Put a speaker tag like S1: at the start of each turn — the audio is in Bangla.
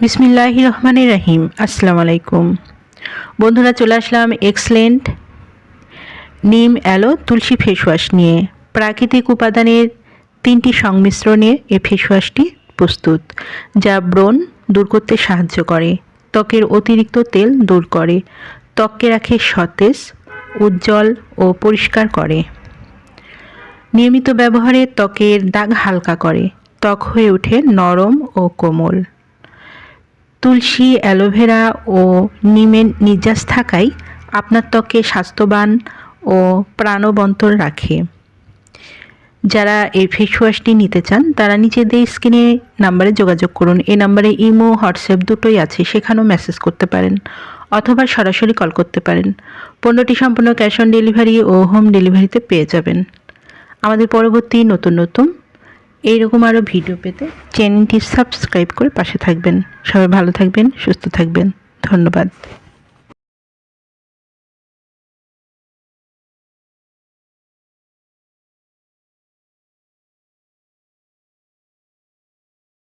S1: বিসমিল্লাহির রহমানির রহিম। আসসালামু আলাইকুম বন্ধুরা, চলে আসলাম এক্সেলেন্ট নিম অ্যালো তুলসী ফেস ওয়াশ নিয়ে। প্রাকৃতিক উপাদানের 3টি সংমিশ্রণে এই ফেস ওয়াশটি প্রস্তুত, যা ব্রণ দূর করতে সাহায্য করে, ত্বকের অতিরিক্ত তেল দূর করে, ত্বককে রাখে সতেজ, উজ্জ্বল ও পরিষ্কার করে। নিয়মিত ব্যবহারে ত্বকের দাগ হালকা করে, ত্বক হয়ে ওঠে নরম ও কোমল। তুলসী, অ্যালোভেরা ও নিমের নির্যাস থাকায় আপনার ত্বককে স্বাস্থ্যবান ও প্রাণবন্ত রাখে। যারা এই ফেস ওয়াশটি নিতে চান তারা নিচেদের স্ক্রিনে নাম্বারে যোগাযোগ করুন। এই নাম্বারে ইমো, হোয়াটসঅ্যাপ দুটোই আছে, সেখানেও মেসেজ করতে পারেন অথবা সরাসরি কল করতে পারেন। পণ্যটি সম্পূর্ণ ক্যাশ অন ডেলিভারি ও হোম ডেলিভারিতে পেয়ে যাবেন। আমাদের পরবর্তী নতুন এইরকম আরও ভিডিও পেতে চ্যানেলটি সাবস্ক্রাইব করে পাশে থাকবেন। সবাই ভালো থাকবেন, সুস্থ থাকবেন। ধন্যবাদ।